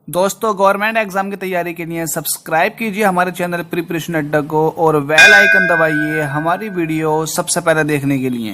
दोस्तों, government exam की तैयारी के लिए सब्सक्राइब कीजिए हमारे चैनल प्रिपरेशन अड्डा को और बेल आइकन दबाइए हमारी वीडियो सबसे पहले देखने के लिए।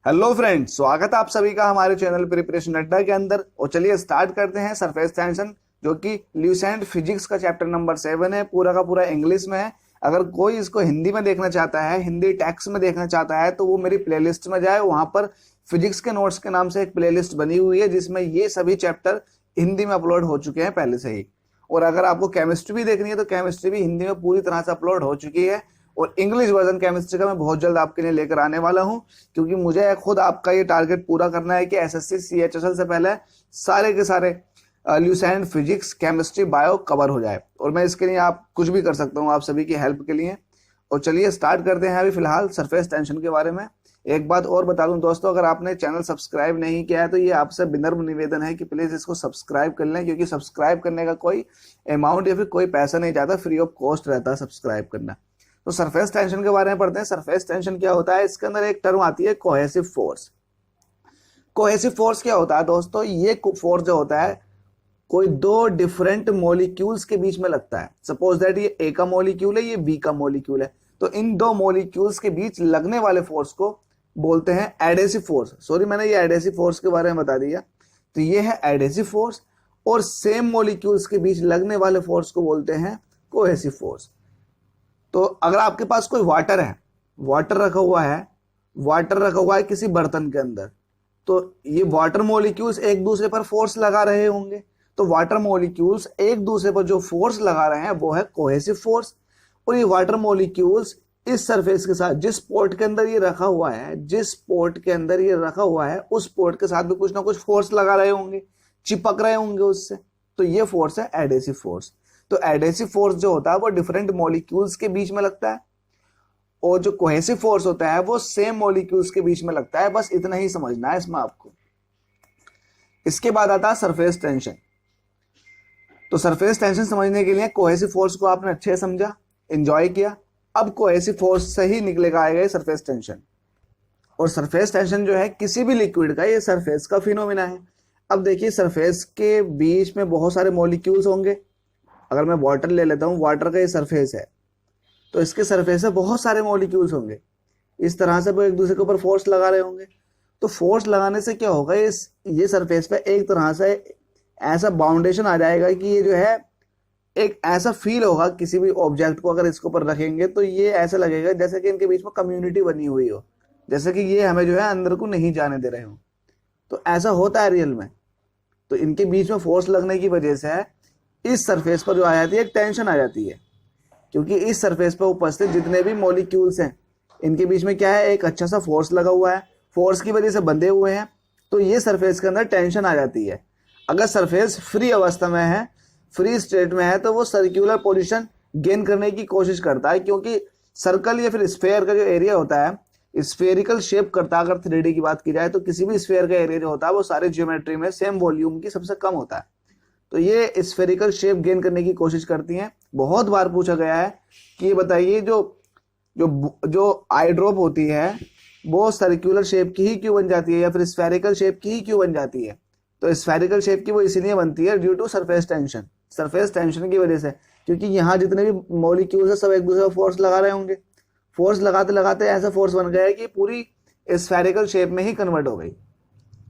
हेलो फ्रेंड्स, स्वागत है आप सभी का हमारे चैनल प्रिपरेशन अड्डा के अंदर। और चलिए स्टार्ट करते हैं सरफेस टेंशन, जो कि ल्यूसेंट फिजिक्स का चैप्टर नंबर 7 है। पूरा का पूरा इंग्लिश में है। अगर कोई इसको हिंदी में देखना चाहता है, हिंदी टेक्स्ट में देखना चाहता है, तो वो मेरी प्लेलिस्ट में जाए। वहां पर फिजिक्स के नोट्स के नाम से एक प्लेलिस्ट बनी हुई है, जिसमें ये सभी चैप्टर हिंदी में अपलोड हो चुके हैं पहले से ही। और अगर आपको केमिस्ट्री भी देखनी है तो केमिस्ट्री भी हिंदी में पूरी तरह से अपलोड हो चुकी है। और इंग्लिश वर्जन केमिस्ट्री का मैं बहुत जल्द आपके लिए लेकर आने वाला हूं, क्योंकि मुझे खुद आपका ये टारगेट पूरा करना है कि एसएससी सीएचएसएल से पहले सारे के सारे Lucent physics chemistry bio cover हो जाए। और मैं इसके लिए आप कुछ भी कर सकता हूं आप सभी की हेल्प के लिए। और चलिए स्टार्ट करते हैं अभी फिलहाल सरफेस टेंशन के बारे में। एक बात और बता दूं दोस्तों, अगर आपने चैनल सब्सक्राइब नहीं किया है तो ये आपसे विनम्र निवेदन है कि प्लीज इसको सब्सक्राइब कर लें, क्योंकि सब्सक्राइब करने का कोई अमाउंट या फिर कोई पैसा नहीं जाता, फ्री ऑफ कॉस्ट रहता है सब्सक्राइब करना। तो सरफेस टेंशन के बारे में पढ़ते हैं। सरफेस टेंशन क्या होता है? इसके अंदर एक टर्म आती है कोहेसिव फोर्स। कोहेसिव फोर्स क्या होता है दोस्तों? ये फोर्स जो होता है कोई दो डिफरेंट मॉलिक्यूल्स के बीच में लगता है। सपोज दैट ये ए का मॉलिक्यूल है, ये बी का मॉलिक्यूल है, तो इन दो मॉलिक्यूल्स के बीच लगने वाले फोर्स को बोलते हैं एडेसिव फोर्स। सॉरी, मैंने ये एडेसिव फोर्स के बारे में बता दिया। तो ये है एडेसिव फोर्स। और सेम मॉलिक्यूल्स के बीच लगने वाले फोर्स को बोलते हैं कोहेसिव फोर्स। तो अगर आपके पास कोई वाटर है, वाटर रखा हुआ है किसी बर्तन के अंदर, तो ये वाटर मॉलिक्यूल्स एक दूसरे पर फोर्स लगा रहे होंगे। तो वाटर मॉलिक्यूल्स एक दूसरे पर जो फोर्स लगा रहे हैं वो है कोहेसिव फोर्स। और ये वाटर मॉलिक्यूल्स इस सरफेस के साथ जिस पोर्ट के अंदर ये रखा हुआ है, उस पोर्ट के साथ भी कुछ ना कुछ फोर्स लगा रहे होंगे, चिपक रहे होंगे उससे। तो ये फोर्स है एडेसिव फोर्स। तो एडेसिव फोर्स जो होता है वो डिफरेंट मॉलिक्यूल्स के बीच में लगता है, और जो कोहेसिव फोर्स होता है वो सेम मॉलिक्यूल्स के बीच में लगता है। बस इतना ही समझना है इसमें आपको। इसके बाद आता है सरफेस टेंशन। तो सरफेस टेंशन समझने के लिए कोहेसिव फोर्स को आपने अच्छे से समझा, एंजॉय किया। अब कोहेसिव फोर्स से ही निकलेगा आएगा सरफेस टेंशन। और सरफेस टेंशन जो है किसी भी लिक्विड का, ये सरफेस का फिनोमिना है। अब देखिए, सरफेस के बीच में बहुत सारे मॉलिक्यूल्स होंगे। अगर मैं वाटर ले लेता हूँ, वाटर का ये सरफेस है, तो इसके सरफेस में बहुत सारे मॉलिक्यूल्स होंगे। इस तरह से वो एक दूसरे के ऊपर फोर्स लगा रहे होंगे। तो फोर्स लगाने से क्या होगा, ये सरफेस पे एक तरह से ऐसा बाउंडेशन आ जाएगा कि ये जो है एक ऐसा फील होगा किसी भी ऑब्जेक्ट को अगर इसके ऊपर रखेंगे तो ये ऐसा लगेगा जैसे कि इनके बीच में कम्युनिटी बनी हुई हो, जैसे कि ये हमें जो है अंदर को नहीं जाने दे रहे हो। तो ऐसा होता है रियल में। तो इनके बीच में फोर्स लगने की वजह से इस सरफेस पर जो आ जाती है एक टेंशन आ जाती है, क्योंकि इस सरफेस पर उपस्थित जितने भी मॉलिक्यूल्स हैं इनके बीच में क्या है, एक अच्छा सा फोर्स लगा हुआ है, फोर्स की वजह से बंधे हुए हैं। तो ये सरफेस के अंदर टेंशन आ जाती है। अगर सरफेस फ्री अवस्था में है, फ्री स्टेट में है, तो वो सर्कुलर पोजीशन गेन करने की कोशिश करता है, क्योंकि सर्कल या फिर स्फेयर का जो एरिया होता है स्फेरिकल शेप करता है। अगर 3D की बात की जाए तो किसी भी स्फेयर का एरिया जो होता है वो सारे ज्योमेट्री में सेम वॉल्यूम की सबसे कम होता है। तो ये स्फेरिकल शेप गेन करने की कोशिश करती हैं। बहुत बार पूछा गया है कि ये बताइए जो जो जो आई ड्रॉप होती है वो सर्कुलर शेप की ही क्यों बन जाती है या फिर स्फेरिकल शेप की ही क्यों बन जाती है? तो स्फेरिकल शेप की वो इसीलिए बनती है due to surface tension. Surface tension की वजह से, क्योंकि यहाँ जितने भी मॉलिक्यूल्स है सब एक दूसरे पर फोर्स लगा रहे होंगे। फोर्स लगाते लगाते ऐसा फोर्स बन गया है कि पूरी स्फेरिकल शेप में ही कन्वर्ट हो गई।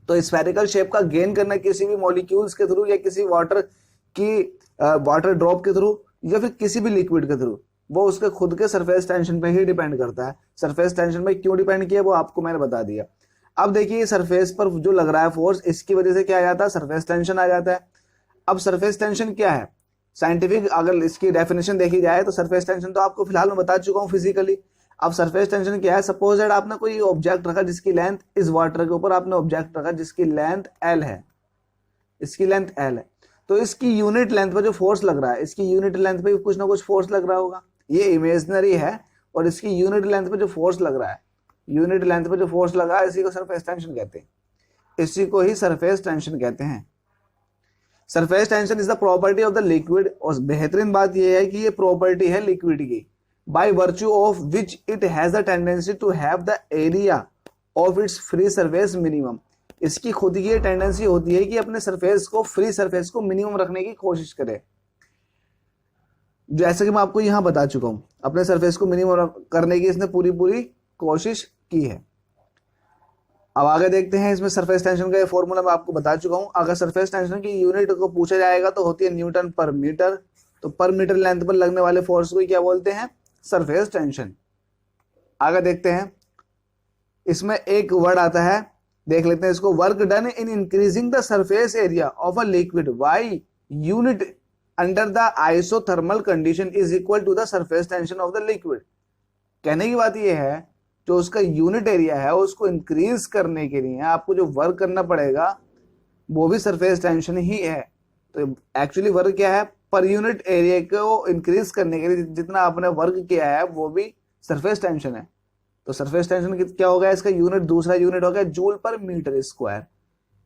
तो स्फेरिकल शेप का गेन करना किसी भी मॉलिक्यूल्स के थ्रू या किसी वाटर ड्रॉप के थ्रू या फिर किसी भी लिक्विड के थ्रू, वो उसके खुद के सरफेस टेंशन पे ही डिपेंड करता है। सरफेस टेंशन पे क्यों डिपेंड किया वो आपको मैंने बता दिया। अब देखिए, सरफेस पर जो लग रहा है फोर्स, इसकी वजह से क्या आ जाता है, सरफेस टेंशन आ जाता है। अब सरफेस टेंशन क्या है? साइंटिफिक अगर इसकी डेफिनेशन देखी जाए तो सरफेस टेंशन तो आपको फिलहाल मैं बता चुका हूँ फिजिकली। अब सरफेस टेंशन क्या है? सपोज दैट आपने कोई ऑब्जेक्ट रखा जिसकी लेंथ, इस वाटर के ऊपर आपने ऑब्जेक्ट रखा जिसकी लेंथ L है, इसकी लेंथ L है। तो इसकी यूनिट लेंथ पर जो फोर्स लग रहा है, इसकी यूनिट लेंथ पे कुछ ना कुछ फोर्स लग रहा होगा। ये इमेजिनरी है, और इसकी यूनिट लेंथ पे जो फोर्स लग रहा है, यूनिट लेंथ पे जो फोर्स लगा है, इसी को सरफेस टेंशन कहते हैं। इसी को ही सरफेस टेंशन कहते हैं। Surface tension is the property of the liquid. और बेहतरीन बात यह है कि ये प्रॉपर्टी है लिक्विड की, by virtue of which it has the tendency to have the area of its free surface minimum. इसकी खुद की टेंडेंसी होती है कि अपने सरफेस को, फ्री सरफेस को मिनिमम रखने की कोशिश करे। जैसे कि मैं आपको यहां बता चुका हूं, अपने सरफेस को मिनिमम करने की इसने पूरी पूरी कोशिश की है। अब आगे देखते हैं, इसमें सरफेस टेंशन का ये फॉर्मूला मैं आपको बता चुका हूं। अगर सरफेस टेंशन की यूनिट को पूछा जाएगा तो होती है न्यूटन पर मीटर। तो पर मीटर लेंथ पर लगने वाले फोर्स को क्या बोलते हैं? Surface tension. आगे देखते हैं, इसमें एक वर्ड आता है, देख लेते हैं इसको। Work done in increasing the surface area of a liquid by unit under the isothermal condition is equal to the surface tension of the liquid. कहने की बात यह है, जो उसका यूनिट एरिया है उसको इंक्रीज करने के लिए आपको जो वर्क करना पड़ेगा वो भी सरफेस टेंशन ही है। तो एक्चुअली वर्क क्या है? पर यूनिट एरिया को इंक्रीज करने के लिए जितना आपने वर्क किया है वो भी सरफेस टेंशन है। तो सरफेस टेंशन क्या होगा? इसका यूनिट, दूसरा यूनिट हो गया joule per metre square.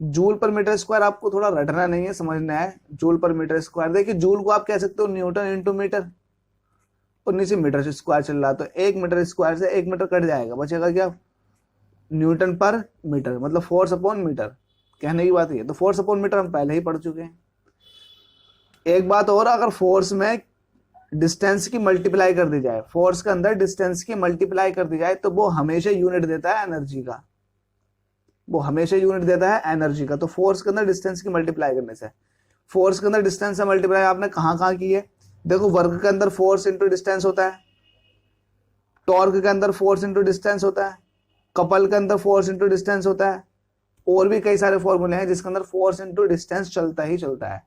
Joule per metre square आपको थोड़ा रटना नहीं है, समझना है। जूल पर मीटर स्क्वायर, देखिए जूल को आप कह सकते हो न्यूटन इंटू मीटर, और नीचे मीटर से स्क्वायर चल रहा, तो 1 मीटर स्क्वायर से 1 मीटर कट जाएगा, बचेगा क्या? न्यूटन पर मीटर, मतलब फोर्स अपॉन मीटर। कहने की बात ये, तो फोर्स अपॉन मीटर हम पहले ही पढ़ चुके हैं। एक बात और, अगर फोर्स में डिस्टेंस की मल्टीप्लाई कर दी जाए, फोर्स के अंदर डिस्टेंस की मल्टीप्लाई कर दी जाए, तो वो हमेशा यूनिट देता है एनर्जी का। वो हमेशा यूनिट देता है एनर्जी का। तो फोर्स के अंदर डिस्टेंस की मल्टीप्लाई करने से, फोर्स के अंदर डिस्टेंस से मल्टीप्लाई आपने कहां कहां की है? देखो, वर्क के अंदर फोर्स इंटू डिस्टेंस होता है, टॉर्क के अंदर फोर्स इंटू डिस्टेंस होता है, कपल के अंदर फोर्स इंटू डिस्टेंस होता है, और भी कई सारे फॉर्मूले हैं जिसके अंदर फोर्स इंटू डिस्टेंस चलता ही चलता है।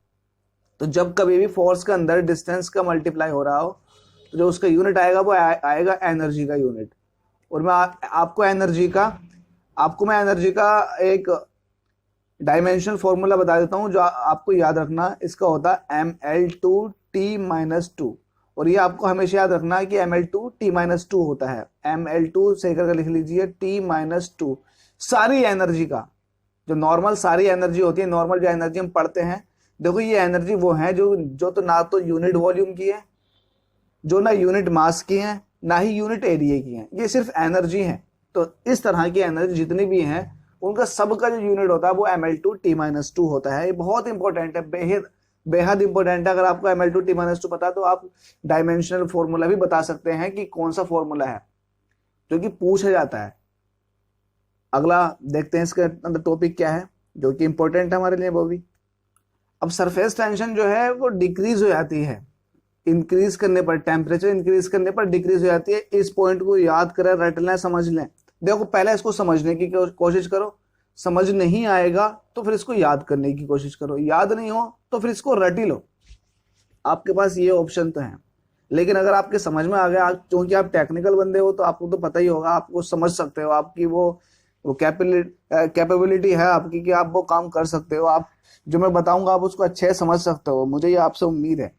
तो जब कभी भी फोर्स के अंदर डिस्टेंस का मल्टीप्लाई हो रहा हो तो जो उसका यूनिट आएगा वो आएगा एनर्जी का यूनिट। और मैं आपको एनर्जी का एक डायमेंशनल फॉर्मूला बता देता हूं जो आपको याद रखना। इसका होता है mL2T-2, और ये आपको हमेशा याद रखना है कि mL2T-2 होता है। mL2 सही करके लिख लीजिए, T-2 सारी एनर्जी का, जो नॉर्मल सारी एनर्जी होती है, नॉर्मल जो एनर्जी हम पढ़ते हैं, देखो ये एनर्जी वो है जो तो ना तो यूनिट वॉल्यूम की है, जो ना यूनिट मास की है, ना ही यूनिट एरिया की है, ये सिर्फ एनर्जी है। तो इस तरह की एनर्जी जितनी भी हैं उनका सबका जो यूनिट होता है वो mL2T-2 होता है। ये बहुत इंपॉर्टेंट है, बेहद इंपॉर्टेंट है। अगर आपको mL2T-2 पता है तो आप डायमेंशनल फॉर्मूला भी बता सकते हैं कि कौन सा फॉर्मूला है, जो कि पूछा जाता है। अगला देखते हैं इसके अंदर टॉपिक क्या है जो कि इंपॉर्टेंट है हमारे लिए वो भी। अब सरफेस टेंशन जो है वो डिक्रीज हो जाती है इंक्रीज करने पर, टेम्परेचर इंक्रीज करने पर डिक्रीज हो जाती है। इस पॉइंट को याद करें, रट लें, समझ लें। देखो पहले इसको समझने की कोशिश करो, समझ नहीं आएगा तो फिर इसको याद करने की कोशिश करो, याद नहीं हो तो फिर इसको रट ही लो। आपके पास ये ऑप्शन तो है, लेकिन अगर आपके समझ में आ गया, क्योंकि आप टेक्निकल बंदे हो तो आपको तो पता ही होगा, आपको समझ सकते हो, आपकी वो कैपेबिलिटी है आपकी कि आप वो काम कर सकते हो। आप जो मैं बताऊंगा आप उसको अच्छे से समझ सकते हो, मुझे ये आपसे उम्मीद है।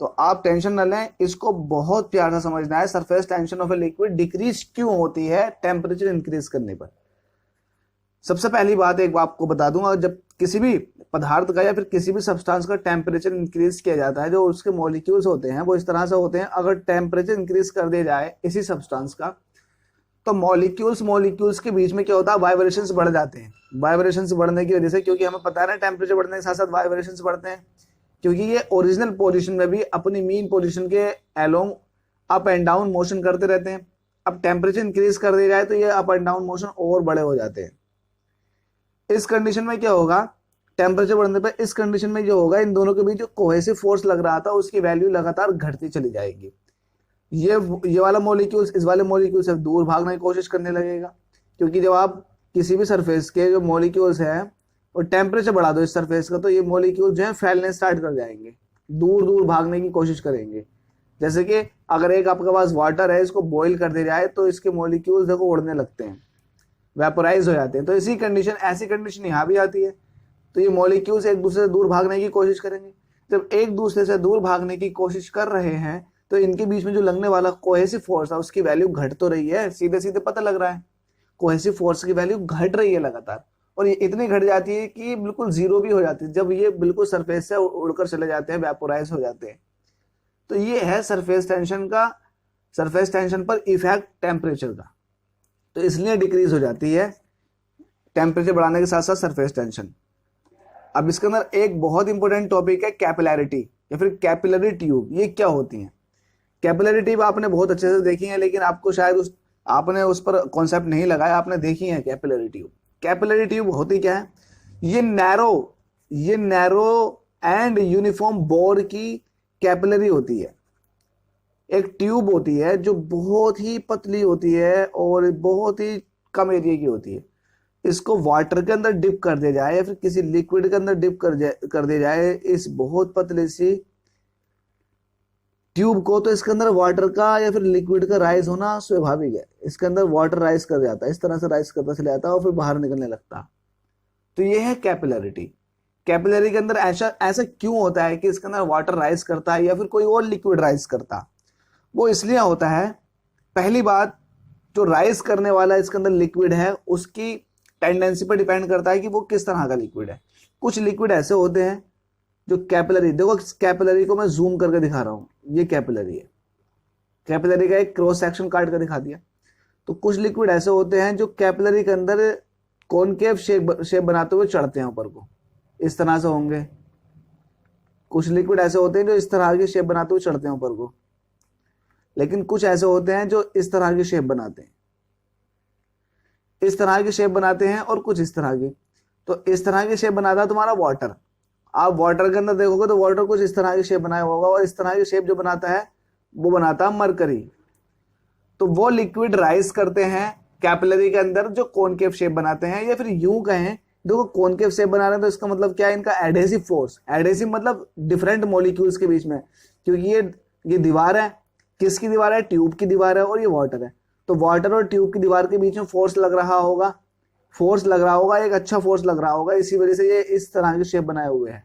तो आप टेंशन न लें, इसको बहुत प्यार से समझना है। Surface tension of a liquid decrease क्यों होती है टेम्परेचर इंक्रीज करने पर? सबसे पहली बात एक आपको बता दूंगा, जब किसी भी पदार्थ का या फिर किसी भी सब्सटेंस का टेम्परेचर इंक्रीज किया जाता है, जो उसके मॉलिक्यूल्स होते हैं वो इस तरह से होते हैं। अगर टेम्परेचर इंक्रीज कर दिया जाए इसी सब्सटेंस का, तो मॉलिक्यूल्स के बीच में क्या होता है? वाइब्रेशंस बढ़ जाते हैं। वाइब्रेशंस बढ़ने की वजह से, क्योंकि हमें पता है ना टेम्परेचर बढ़ने के साथ साथ वाइब्रेशंस बढ़ते हैं, क्योंकि ये ओरिजिनल पोजीशन में भी अपनी मीन पोजीशन के along up and down motion करते रहते हैं। अब टेम्परेचर इंक्रीज कर दिया जाए तो ये अप एंड डाउन मोशन और बड़े हो जाते हैं। इस कंडीशन में क्या होगा? टेम्परेचर बढ़ने पर इस कंडीशन में जो होगा, इन दोनों के बीच जो कोहेसिव फोर्स लग रहा था उसकी वैल्यू लगातार घटती चली जाएगी। ये वाला मॉलिक्यूल्स इस वाले मॉलिक्यूल से दूर भागने की कोशिश करने लगेगा, क्योंकि जब आप किसी भी सरफेस के जो मॉलिक्यूल्स हैं और टेम्परेचर बढ़ा दो इस सरफेस का, तो ये मॉलिक्यूल जो है फैलने स्टार्ट कर जाएंगे, दूर दूर भागने की कोशिश करेंगे। जैसे कि अगर एक आपके पास वाटर है, इसको बॉईल कर दिया जाए तो इसके मॉलिक्यूल्स देखो उड़ने लगते हैं, वेपोराइज हो जाते हैं। तो ऐसी कंडीशन यहाँ भी आती है। तो ये मॉलिक्यूल्स एक दूसरे से दूर भागने की कोशिश करेंगे। जब एक दूसरे से दूर भागने की कोशिश कर रहे हैं तो इनके बीच में जो लगने वाला कोहेसिव फोर्स है उसकी वैल्यू घट तो रही है, सीधे सीधे पता लग रहा है। कोहेसिव फोर्स की वैल्यू घट रही है लगातार, और ये इतनी घट जाती है कि बिल्कुल जीरो भी हो जाती है जब ये बिल्कुल सरफेस से उड़कर चले जाते हैं, वेपोराइज हो जाते हैं। तो ये है सरफेस टेंशन पर इफेक्ट टेम्परेचर का। तो इसलिए डिक्रीज हो जाती है टेम्परेचर बढ़ाने के साथ साथ सरफेस टेंशन। अब इसके अंदर एक बहुत इंपॉर्टेंट टॉपिक है कैपिलैरिटी या फिर कैपिलरी ट्यूब। ये क्या होती है? कैपिलरी ट्यूब आपने बहुत अच्छे से देखी है, लेकिन आपको शायद आपने उस पर कॉन्सेप्ट नहीं लगाया। आपने देखी है कैपिलरी ट्यूब। कैपिलरी ट्यूब होती क्या है? ये नैरो एंड यूनिफॉर्म बोर की कैपिलरी होती है। एक ट्यूब होती है जो बहुत ही पतली होती है और बहुत ही कम एरिया की होती है। इसको वाटर के अंदर डिप कर दिया जाए या फिर किसी लिक्विड के अंदर डिप कर दिया जाए इस बहुत पतली सी ट्यूब को, तो इसके अंदर वाटर का या फिर लिक्विड का राइज होना स्वाभाविक है। इसके अंदर वाटर राइज कर जाता है, इस तरह से राइज करता चला जाता है और फिर बाहर निकलने लगता। तो ये है कैपिलरिटी। कैपिलरी के अंदर ऐसा क्यों होता है कि इसके अंदर वाटर राइज करता है या फिर कोई और लिक्विड राइज करता? वो इसलिए होता है, पहली बात, जो राइज करने वाला इसके अंदर लिक्विड है उसकी टेंडेंसी पर डिपेंड करता है कि वो किस तरह का लिक्विड है। कुछ लिक्विड ऐसे होते हैं जो कैपिलरी, देखो कैपिलरी को मैं जूम करके दिखा रहा हूं, ये कैपिलरी है। कैपिलरी का एक क्रॉस सेक्शन काट कर दिखा दिया। तो कुछ लिक्विड ऐसे होते हैं जो कैपिलरी के अंदर कॉनकेव शेप बनाते हुए चढ़ते हैं ऊपर को, इस तरह से होंगे। कुछ लिक्विड ऐसे होते हैं जो इस तरह की शेप बनाते हुए चढ़ते हैं ऊपर को, लेकिन कुछ ऐसे होते हैं जो इस तरह की शेप बनाते हैं, इस तरह की शेप बनाते हैं, और कुछ इस तरह की। तो इस तरह की शेप बनाता है तुम्हारा वाटर। आप वाटर के अंदर देखोगे तो वाटर कुछ इस तरह की शेप बनाया होगा, और इस तरह की शेप जो बनाता है वो बनाता है मरकरी। तो वो लिक्विड राइज करते हैं कैपिलरी के अंदर जो कॉनकेव शेप बनाते हैं, या फिर यूं कहें, देखो कॉनकेव शेप बना रहे हैं तो इसका मतलब क्या है? इनका एडहेसिव फोर्स। एडहेसिव मतलब डिफरेंट मॉलिक्यूल्स के बीच में, क्योंकि ये दीवार है, किसकी दीवार है? ट्यूब की दीवार है, और ये वाटर है। तो वाटर और ट्यूब की दीवार के बीच में फोर्स लग रहा होगा, एक अच्छा फोर्स लग रहा होगा, इसी वजह से ये इस तरह की शेप बनाए हुए हैं।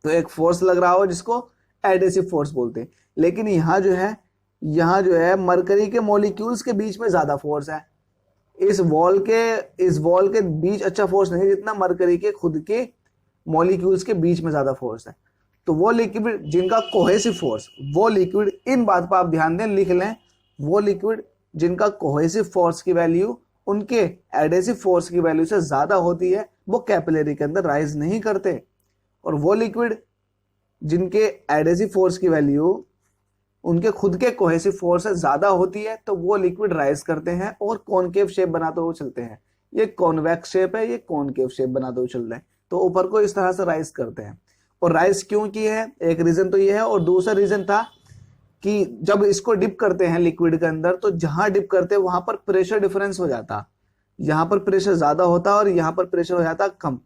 तो एक फोर्स लग रहा हो जिसको एडहेसिव फोर्स बोलते हैं। लेकिन यहाँ जो है मरकरी के मॉलिक्यूल्स के बीच में ज्यादा फोर्स है। इस वॉल के बीच अच्छा फोर्स नहीं जितना मरकरी के खुद के मॉलिक्यूल्स के बीच में ज्यादा फोर्स है। तो वो लिक्विड जिनका कोहेसिव फोर्स, वो लिक्विड, इन बात पर आप ध्यान दें, लिख लें, वो लिक्विड जिनका कोहेसिव फोर्स की वैल्यू उनके एडहेसिव फोर्स की वैल्यू से ज्यादा होती है, वो कैपिलरी के अंदर राइज नहीं करते। और वो लिक्विड जिनके एडहेसिव फोर्स की वैल्यू उनके खुद के कोहेसिव फोर्स से ज्यादा होती है, तो वो लिक्विड राइज करते हैं और कॉनकेव शेप बनाते हुए चलते हैं। ये कॉन्वेक्स शेप है, ये कॉनकेव शेप बनाते हुए चल रहे हैं, तो ऊपर को इस तरह से राइज करते हैं। और राइज क्यों की है? एक रीजन तो ये है, और दूसरा रीजन था कि जब इसको डिप करते हैं लिक्विड के अंदर, तो जहां डिप करते हैं वहां पर प्रेशर डिफरेंस हो जाता। यहाँ पर प्रेशर ज्यादा होता और यहाँ पर प्रेशर हो जाता कम।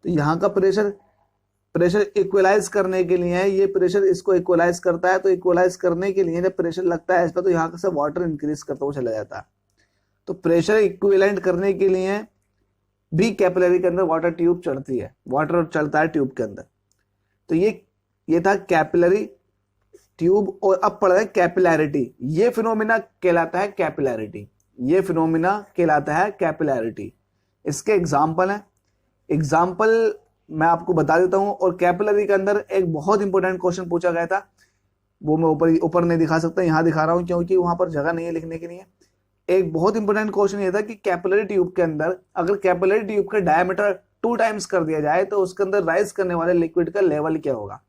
तो यहाँ का प्रेशर इक्वलाइज करने के लिए, ये प्रेशर इसको इक्वलाइज करता है। तो इक्वलाइज करने के लिए जब प्रेशर लगता है इस पर, तो यहाँ से वाटर इंक्रीज करता हुआ चला जाता है। तो प्रेशर इक्विवेलेंट करने के लिए भी कैपिलरी के अंदर वाटर ट्यूब चढ़ती है, वाटर चलता है ट्यूब के अंदर। तो ये था कैपिलरी ट्यूब। और अब पढ़ रहे हैं कैपिलैरिटी। ये फिनोमिना कहलाता है कैपिलैरिटी, ये फिनोमिना कहलाता है कैपिलैरिटी। इसके एग्जाम्पल हैं, एग्जाम्पल मैं आपको बता देता हूं। और कैपिलरी के अंदर एक बहुत इंपॉर्टेंट क्वेश्चन पूछा गया था, वो मैं ऊपर नहीं दिखा सकता, यहां दिखा रहा हूं क्योंकि वहां पर जगह नहीं है लिखने के लिए। एक बहुत इंपॉर्टेंट क्वेश्चन ये था कि कैपिलरी ट्यूब के अंदर अगर कैपिलरी ट्यूब का डायमीटर 2 टाइम्स कर दिया जाए तो उसके अंदर राइज करने वाले लिक्विड का लेवल क्या होगा?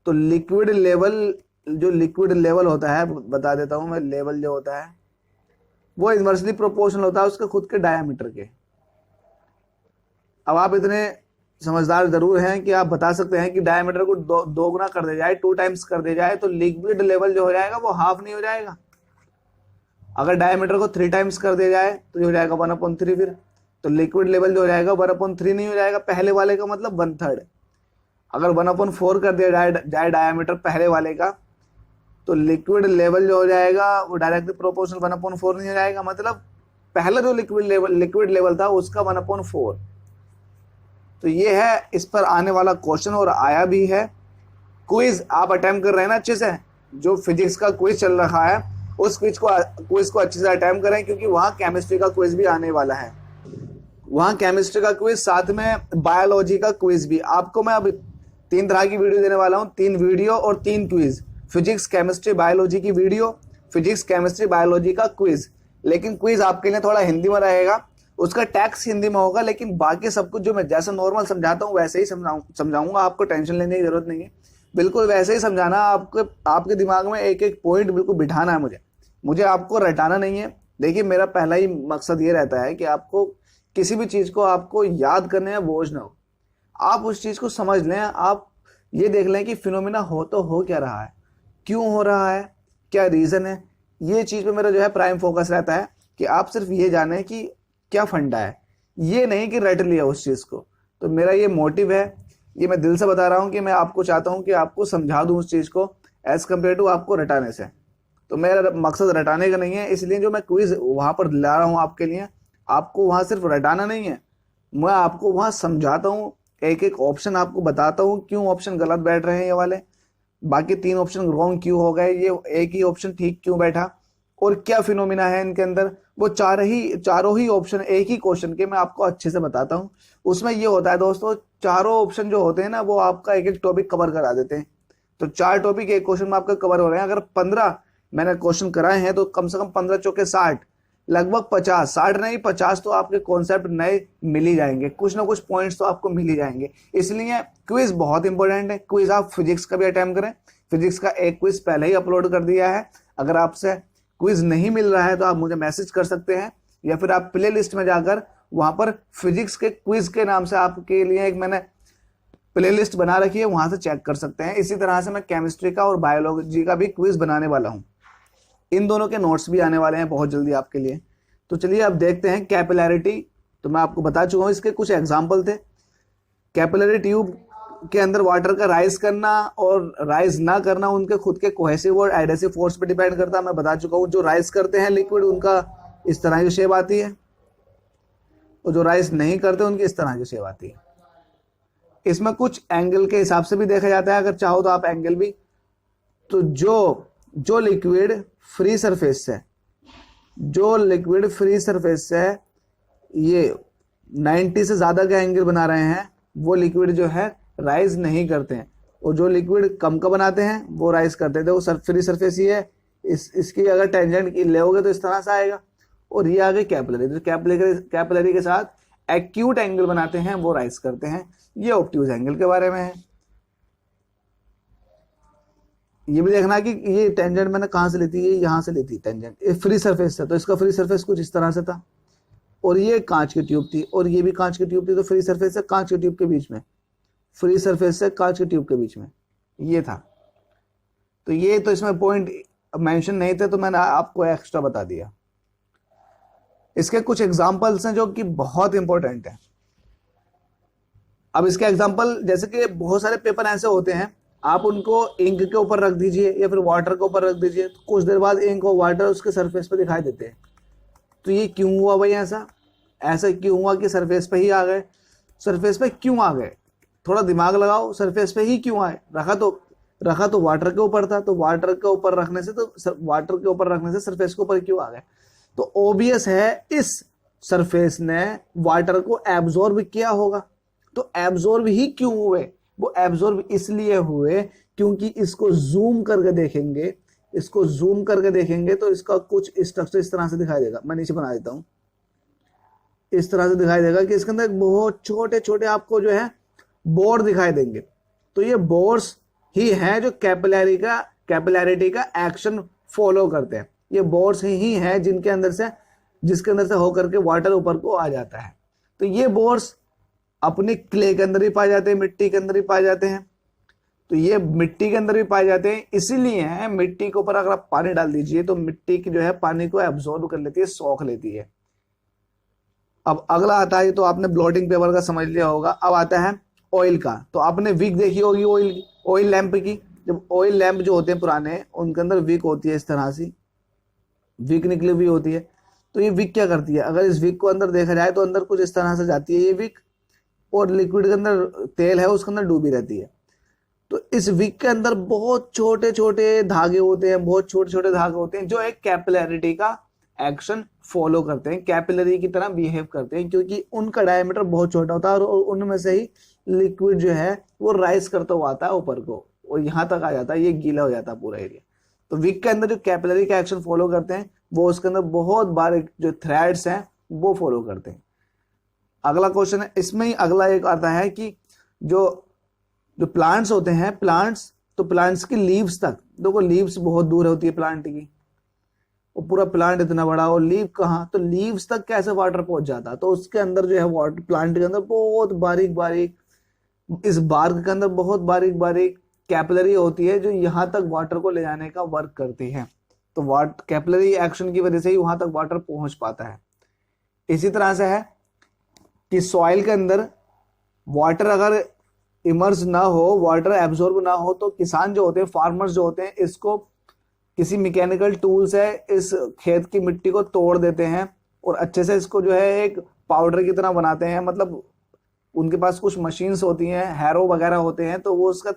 तो लिक्विड लेवल होता है, बता देता हूं मैं, लेवल जो होता है वो इनवर्सली प्रोपोर्शनल होता है उसके खुद के डायमीटर के। अब आप इतने समझदार जरूर हैं कि आप बता सकते हैं कि डायमीटर को दो गुना कर दिया जाए, 2 टाइम्स कर दिया जाए, तो लिक्विड लेवल जो हो जाएगा वो हाफ नहीं हो जाएगा। अगर डायमीटर को 3 टाइम्स कर दिया जाए तो ये हो जाएगा 1/3। फिर तो लिक्विड लेवल जो हो जाएगा 1/3 नहीं हो जाएगा, पहले वाले का मतलब 1/3। अगर 1/4 कर दिया जाए डायमीटर पहले वाले का, तो लिक्विड लेवल जो हो जाएगा वो डायरेक्टली प्रोपोर्शनल 1/4 नहीं हो जाएगा, मतलब पहला जो लिक्विड लेवल था उसका 1/4। तो ये है इस पर आने वाला क्वेश्चन, और आया भी है। क्विज आप अटेम्प्ट कर रहे हैं ना अच्छे से, जो फिजिक्स का क्विज चल रहा है उस क्विज को अच्छे से अटेम्प्ट करें, क्योंकि वहां केमिस्ट्री का क्विज भी आने वाला है। वहां केमिस्ट्री का क्विज, साथ में बायोलॉजी का क्विज भी। आपको मैं अब 3 तरह की वीडियो देने वाला हूं, 3 वीडियो और 3 क्विज। फिजिक्स केमिस्ट्री बायोलॉजी की वीडियो, फिजिक्स केमिस्ट्री बायोलॉजी का क्विज। लेकिन क्विज आपके लिए थोड़ा हिंदी में रहेगा उसका टैक्स हिंदी में होगा, लेकिन बाकी सब कुछ जो मैं जैसा नॉर्मल समझाता हूँ वैसे ही समझाऊंगा। आपको टेंशन लेने की जरूरत नहीं है, बिल्कुल वैसे ही समझाना। आपके दिमाग में एक एक पॉइंट बिल्कुल बिठाना है मुझे आपको रटाना नहीं है। देखिए, मेरा पहला ही मकसद ये रहता है कि आपको किसी भी चीज को आपको याद करने में बोझ ना हो, आप उस चीज को समझ लें। आप ये देख लें कि फिनोमिना हो तो हो क्या रहा है, क्यों हो रहा है, क्या रीजन है। ये चीज पे मेरा जो है प्राइम फोकस रहता है कि आप सिर्फ ये जाने कि क्या फंडा है, ये नहीं कि रट लिया उस चीज को। तो मेरा ये मोटिव है, ये मैं दिल से बता रहा हूँ कि मैं आपको चाहता हूँ कि आपको समझा दूं उस चीज को एज कम्पेयर टू आपको रटाने से। तो मेरा मकसद रटाने का नहीं है, इसलिए जो मैं क्विज वहां पर ला रहा हूँ आपके लिए, आपको वहां सिर्फ रटाना नहीं है, मैं आपको वहां समझाता हूँ, एक एक ऑप्शन आपको बताता हूँ क्यों ऑप्शन गलत बैठ रहे हैं ये वाले, बाकी 3 ऑप्शन रॉन्ग क्यों हो गए, ये एक ही ऑप्शन ठीक क्यों बैठा, और क्या फिनोमिना है इनके अंदर। वो चारों ही ऑप्शन एक ही क्वेश्चन के मैं आपको अच्छे से बताता हूँ। उसमें ये होता है दोस्तों, चारों ऑप्शन जो होते हैं ना, वो आपका एक एक टॉपिक कवर करा देते हैं। तो 4 टॉपिक एक क्वेश्चन में आपके कवर हो रहे हैं। अगर 15 मैंने क्वेश्चन कराए हैं तो कम से कम 15 चौके 60, लगभग 50, 60 नहीं 50 तो आपके कॉन्सेप्ट नए मिल ही जाएंगे, कुछ ना कुछ पॉइंट्स तो आपको मिल ही जाएंगे। इसलिए क्विज बहुत इंपॉर्टेंट है। क्विज आप फिजिक्स का भी अटेम्प्ट करें, फिजिक्स का एक क्विज पहले ही अपलोड कर दिया है। अगर आपसे क्विज नहीं मिल रहा है तो आप मुझे मैसेज कर सकते हैं, या फिर आप प्ले लिस्ट में जाकर वहां पर फिजिक्स के क्विज के नाम से आपके लिए एक मैंने प्ले लिस्ट बना रखी है, वहां से चेक कर सकते हैं। इसी तरह से मैं केमिस्ट्री का और बायोलॉजी का भी क्विज बनाने वाला हूं। इन दोनों के नोट्स भी आने वाले हैं बहुत जल्दी आपके लिए। तो चलिए अब देखते हैं कैपिलैरिटी। तो मैं आपको बता चुका हूं, इसके कुछ एग्जाम्पल थे। कैपिलरी ट्यूब के अंदर वाटर का राइज करना और राइज ना करना उनके खुद के कोहेसिव और एडेसिव फोर्स पे डिपेंड करता है। मैं बता चुका हूं, जो राइज करते हैं लिक्विड उनका इस तरह की शेप आती है, और जो राइज नहीं करते उनकी इस तरह की शेप आती है। इसमें कुछ एंगल के हिसाब से भी देखा जाता है, अगर चाहो तो आप एंगल भी। तो जो लिक्विड फ्री सरफेस से ये 90 से ज्यादा का एंगल बना रहे हैं, वो लिक्विड जो है राइज नहीं करते हैं, और जो लिक्विड कम का बनाते हैं वो राइज करते हैं। तो वो फ्री सरफेस ही है, इसकी अगर टेंजेंट की लेओगे तो इस तरह से आएगा। और ये आ गई कैपिलरी। तो कैपिलरी के साथ एक्यूट एंगल बनाते हैं वो राइज करते हैं। ये ऑब्ट्यूज एंगल के बारे में है। ये भी देखना कि ये टेंजेंट मैंने कहां से ली थी, ये यहां से ली थी टेंजेंट, ये फ्री सरफेस है तो इसका फ्री सरफेस कुछ इस तरह से था, और ये कांच की ट्यूब थी और ये भी कांच की ट्यूब थी। तो फ्री सरफेस से कांच की ट्यूब के बीच में, फ्री सरफेस से कांच की ट्यूब के बीच में ये था। तो ये तो इसमें पॉइंट मेंशन नहीं थे, तो मैंने आपको एक्स्ट्रा बता दिया। इसके कुछ एग्जांपल्स हैं जो कि बहुत इंपॉर्टेंट है। अब इसके एग्जांपल, जैसे कि बहुत सारे पेपर ऐसे होते हैं, आप उनको इंक के ऊपर रख दीजिए या फिर वाटर के ऊपर रख दीजिए, तो कुछ देर बाद इंक और वाटर उसके सरफेस पे दिखाई देते हैं। तो ये क्यों हुआ भाई, ऐसा क्यों हुआ कि सरफेस पे ही आ गए? सरफेस पे क्यों आ गए? थोड़ा दिमाग लगाओ, सरफेस पे ही क्यों आए? रखा तो वाटर के ऊपर था, तो वाटर के ऊपर रखने से सरफेस के ऊपर क्यों आ गए? तो ओबियस है, इस सरफेस ने वाटर को एब्जॉर्ब किया होगा। तो एब्जॉर्ब ही क्यों हुए? वो एब्जॉर्ब इसलिए हुए क्योंकि इसको जूम करके देखेंगे तो इसका कुछ स्ट्रक्चर इस तरह से दिखाई देगा। मैं नीचे बना देता हूं, इस तरह से दिखाई देगा कि इसके अंदर बहुत छोटे छोटे आपको जो है बोर दिखाई देंगे। तो ये बोर्स ही हैं जो कैपिलैरिटी का एक्शन फॉलो करते हैं। ये बोर्स ही हैं जिसके अंदर से होकर के वाटर ऊपर को आ जाता है। तो ये बोर्स अपने क्ले के अंदर भी पाए जाते हैं, मिट्टी के अंदर भी पाए जाते हैं। तो ये मिट्टी के अंदर भी पाए जाते हैं, इसीलिए मिट्टी के ऊपर अगर आप पानी डाल दीजिए तो मिट्टी की जो है पानी को एब्जॉर्ब कर लेती है, सोख लेती है। अब अगला आता है, तो आपने ब्लॉटिंग पेपर का समझ लिया होगा। अब आता है ऑयल का। तो आपने विक देखी होगी ऑयल लैंप की। जब ऑयल लैंप जो होते हैं पुराने, उनके अंदर विक होती है, इस तरह से विक निकली हुई होती है। तो ये विक क्या करती है? अगर इस विक को अंदर देखा जाए तो अंदर कुछ इस तरह से जाती है ये विक, और लिक्विड के अंदर तेल है उसके अंदर डूबी रहती है। तो इस विक के अंदर बहुत छोटे छोटे धागे होते हैं, जो एक कैपिलैरिटी का एक्शन फॉलो करते हैं, कैपिलरी की तरह बिहेव करते हैं, क्योंकि उनका डायमीटर बहुत छोटा होता है और उनमें से ही लिक्विड जो है वो राइज करता हुआ आता है ऊपर को, और यहां तक आ जाता है, ये गीला हो जाता है पूरा एरिया। तो विक के अंदर जो कैपिलरी का एक्शन फॉलो करते हैं, वो उसके अंदर बहुत बारीक जो थ्रेड्स हैं वो फॉलो करते हैं। अगला क्वेश्चन है, इसमें ही अगला एक आता है कि जो जो प्लांट्स होते हैं, प्लांट्स, तो प्लांट्स की लीव्स तक, देखो लीव्स बहुत दूर होती है प्लांट की, वो पूरा प्लांट इतना बड़ा और लीव कहाँ, तो लीव्स तक कैसे वाटर पहुंच जाता, तो उसके अंदर जो है वाटर, प्लांट के अंदर बहुत बारीक बारीक, इस बार्क के अंदर बहुत बारीक बारीक कैपिलरी होती है जो यहाँ तक वाटर को ले जाने का वर्क करती है। तो वाट कैपिलरी एक्शन की वजह से ही वहां तक वाटर पहुंच पाता है। इसी तरह से है कि सॉइल के अंदर वाटर अगर इमर्ज ना हो, वाटर एब्जॉर्ब ना हो, तो किसान जो होते हैं, फार्मर्स जो होते हैं, इसको किसी मैकेनिकल टूल से इस खेत की मिट्टी को तोड़ देते हैं और अच्छे से इसको जो है एक पाउडर की तरह बनाते हैं। मतलब उनके पास कुछ मशीन्स होती हैं, हैरो वगैरह होते हैं, तो वो उसका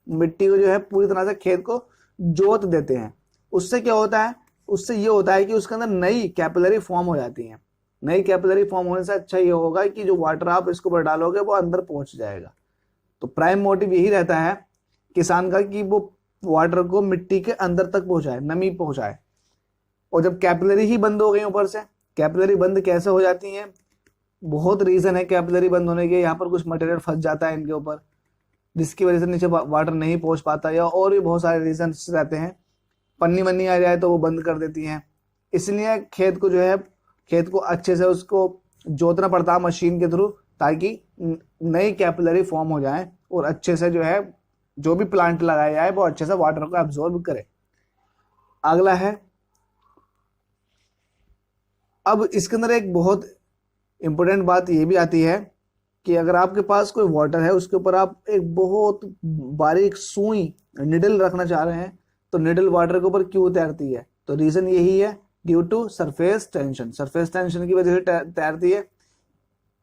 मिट्टी को जो है पूरी तरह से खेत को जोत देते हैं। उससे क्या होता है, उससे ये होता है कि उसके अंदर नई कैपिलरी फॉर्म हो जाती है। नई कैपिलरी फॉर्म होने से अच्छा ये होगा कि जो वाटर आप इसके ऊपर डालोगे वो अंदर पहुंच जाएगा। तो प्राइम मोटिव यही रहता है किसान का कि वो वाटर को मिट्टी के अंदर तक पहुंचाए, नमी पहुंचाए। और जब कैपिलरी ही बंद हो गई ऊपर से, कैपिलरी बंद कैसे हो जाती है, बहुत रीजन है कैपिलरी बंद होने के। यहाँ पर कुछ मटेरियल फंस जाता है इनके ऊपर जिसकी वजह से नीचे वाटर नहीं पहुंच पाता, या और भी बहुत सारे रीजन रहते हैं। पन्नी वन्नी आ जाए तो वो बंद कर देती हैं। इसलिए खेत को जो है, खेत को अच्छे से उसको जोतना पड़ता है मशीन के थ्रू, ताकि नई कैपिलरी फॉर्म हो जाए और अच्छे से जो है जो भी प्लांट लगाया जाए वो अच्छे से वाटर को एब्जॉर्ब करे। अगला है, अब इसके अंदर एक बहुत इंपॉर्टेंट बात ये भी आती है कि अगर आपके पास कोई वाटर है, उसके ऊपर आप एक बहुत बारीक सुई निडल रखना चाह रहे हैं, तो निडल वाटर के ऊपर क्यों तैरती है, तो रीजन यही है, due to surface tension. Surface tension की वजह से तैरती है।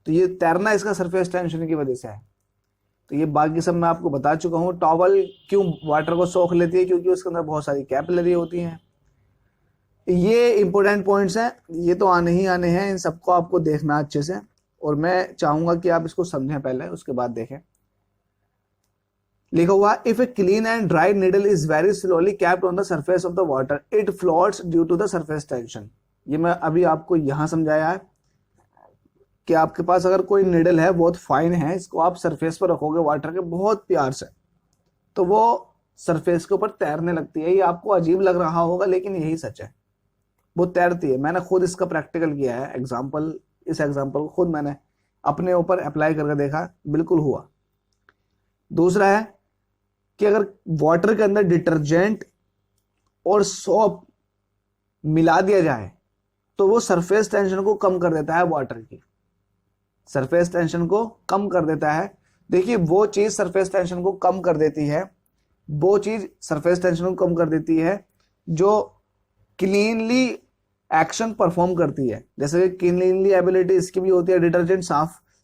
तो ये तैरना इसका सरफेस टेंशन की वजह से है। तो ये बाकी सब मैं आपको बता चुका हूँ। टॉवल क्यों वाटर को सोख लेती है, क्योंकि उसके अंदर बहुत सारी कैपिलरी होती हैं। ये इंपॉर्टेंट पॉइंट्स हैं, ये तो आने ही आने हैं, इन सबको आपको देखना अच्छे से, और मैं चाहूंगा कि आप इसको समझें पहले, उसके बाद देखें। लिखा हुआ, if a clean and dry needle is very slowly capped on the surface of the water, it floats due to the surface tension. ये मैं अभी आपको यहां समझाया है कि आपके पास अगर कोई निडल है, बहुत फाइन है, इसको आप सरफेस पर रखोगे वाटर के बहुत प्यार से, तो वो सरफेस के ऊपर तैरने लगती है। ये आपको अजीब लग रहा होगा लेकिन यही सच है, वो तैरती है। मैंने खुद इसका प्रैक्टिकल किया है, एग्जाम्पल, इस एग्जाम्पल को खुद मैंने अपने ऊपर अप्लाई करके देखा, बिल्कुल हुआ। दूसरा है कि अगर वाटर के अंदर डिटर्जेंट और सोप मिला दिया जाए तो वो सरफेस टेंशन को कम कर देता है, वाटर की सरफेस टेंशन को कम कर देता है। देखिए, वो चीज सरफेस टेंशन को कम कर देती है, वो चीज सरफेस टेंशन को कम कर देती है जो क्लीनली एक्शन परफॉर्म करती है। जैसे क्लीनली एबिलिटी इसकी भी होती है, डिटर्जेंट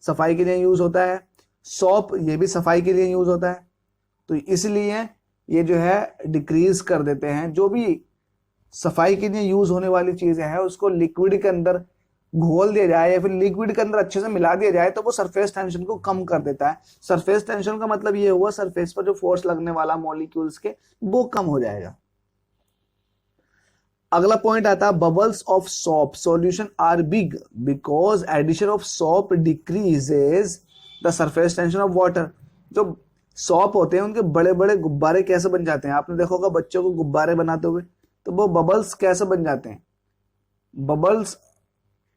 सफाई के लिए यूज होता है, सोप ये भी सफाई के लिए यूज होता है। तो इसलिए ये जो है डिक्रीज कर देते हैं। जो भी सफाई के लिए यूज होने वाली चीजें हैं उसको लिक्विड के अंदर घोल दिया जाए या फिर लिक्विड के अंदर अच्छे से मिला दिया जाए तो वो सरफेस टेंशन को कम कर देता है। सरफेस टेंशन का मतलब ये हुआ सरफेस पर जो फोर्स लगने वाला मॉलिक्यूल्स के, वो कम हो जाएगा। अगला पॉइंट आता है, bubbles of soap solution are big because addition of soap decreases the surface tension of water. जो सोप होते हैं उनके बड़े बड़े गुब्बारे कैसे बन जाते हैं, आपने देखा होगा बच्चों को गुब्बारे बनाते हुए, तो वो बबल्स कैसे बन जाते हैं, बबल्स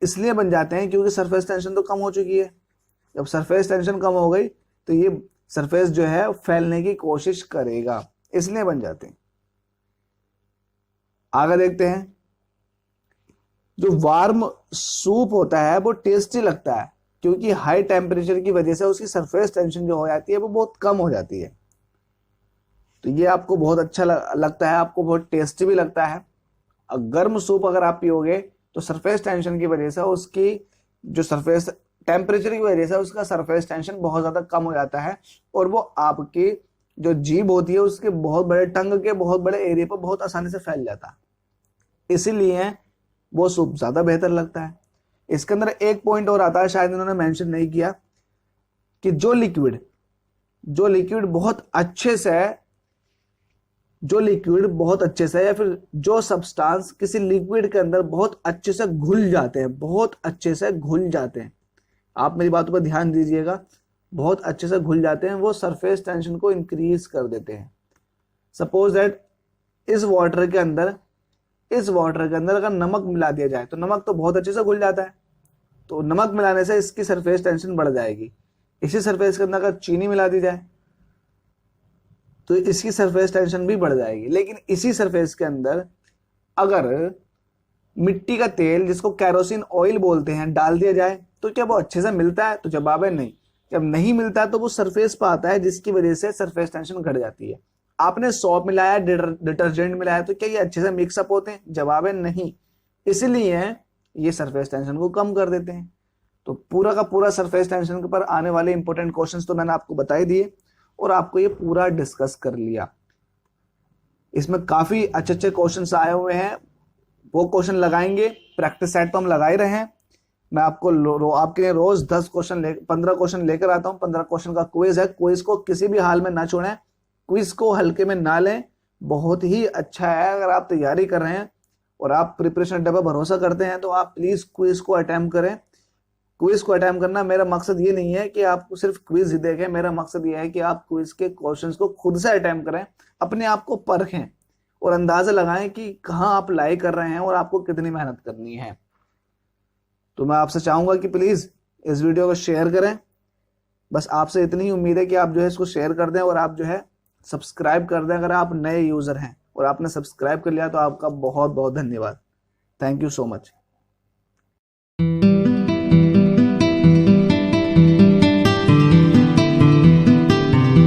इसलिए बन जाते हैं क्योंकि सरफेस टेंशन तो कम हो चुकी है। जब सरफेस टेंशन कम हो गई तो ये सरफेस जो है फैलने की कोशिश करेगा, इसलिए बन जाते हैं। आगे देखते हैं, जो वार्म सूप होता है वो टेस्टी लगता है क्योंकि हाई टेम्परेचर की वजह से उसकी सरफेस टेंशन जो हो जाती है वो बहुत कम हो जाती है। तो ये आपको बहुत अच्छा लगता है, आपको बहुत टेस्टी भी लगता है। गर्म सूप अगर आप पियोगे तो सरफेस टेंशन की वजह से उसकी जो सरफेस टेम्परेचर की वजह से उसका सरफेस टेंशन बहुत ज्यादा कम हो जाता है और वो आपकी जो जीभ होती है उसके बहुत बड़े टंग के बहुत बड़े एरिया पर बहुत आसानी से फैल जाता है, इसीलिए वो सूप ज्यादा बेहतर लगता है। इसके अंदर एक पॉइंट और आता है, शायद इन्होंने मेंशन नहीं किया, कि जो लिक्विड बहुत अच्छे से या फिर जो सब्सटेंस किसी लिक्विड के अंदर बहुत अच्छे से घुल जाते हैं, आप मेरी बातों पर ध्यान दीजिएगा, बहुत अच्छे से घुल जाते हैं, वो सरफेस टेंशन को इंक्रीज कर देते हैं। सपोज दैट इस वाटर के अंदर अगर नमक मिला दिया जाए तो नमक तो बहुत अच्छे से घुल जाता है, तो नमक मिलाने से इसकी सरफेस टेंशन बढ़ जाएगी। इसी सरफेस के अंदर अगर चीनी मिला दी जाए तो इसकी सरफेस टेंशन भी बढ़ जाएगी। लेकिन इसी सरफेस के अंदर अगर मिट्टी का तेल, जिसको कैरोसिन ऑयल बोलते हैं, डाल दिया जाए तो क्या वो अच्छे से मिलता है? तो जवाब है नहीं। जब नहीं मिलता तो वो सरफेस पर आता है, जिसकी वजह से सरफेस टेंशन घट जाती है। आपने सॉप मिलाया, डिटर्जेंट मिलाया, तो क्या ये अच्छे से मिक्सअप होते हैं? जवाब है नहीं। इसलिए ये सरफेस टेंशन को कम कर देते हैं। तो पूरा का पूरा सरफेस टेंशन के पर आने वाले इंपॉर्टेंट क्वेश्चंस तो मैंने आपको बता ही दिए और आपको ये पूरा डिस्कस कर लिया। इसमें काफी अच्छे अच्छे क्वेश्चंस आए हुए हैं, वो क्वेश्चन लगाएंगे। प्रैक्टिस सेट तो हम लगा ही रहे हैं। मैं आपको आपके लिए रोज 15 क्वेश्चन लेकर आता हूं। 15 क्वेश्चन का क्विज है। क्विज को किसी भी हाल में ना छोड़ें, क्विज को हल्के में ना लें। बहुत ही अच्छा है। अगर आप तैयारी कर रहे हैं और आप प्रिपरेशन अड्डा पर भरोसा करते हैं तो आप प्लीज क्विज को अटेम्प्ट करें। क्विज को अटेम्प्ट करना, मेरा मकसद ये नहीं है कि आप सिर्फ क्विज ही देखें। मेरा मकसद ये है कि आप क्विज के क्वेश्चंस को खुद से अटेम्प्ट करें, अपने आप को परखें और अंदाजा लगाएं कि कहाँ आप लाई कर रहे हैं और आपको कितनी मेहनत करनी है। तो मैं आपसे चाहूंगा कि प्लीज इस वीडियो को शेयर करें। बस आपसे इतनी ही उम्मीद है कि आप जो है इसको शेयर कर दें और आप जो है सब्सक्राइब कर दें अगर आप नए यूजर हैं और आपने सब्सक्राइब कर लिया तो आपका बहुत बहुत धन्यवाद। Thank you so much.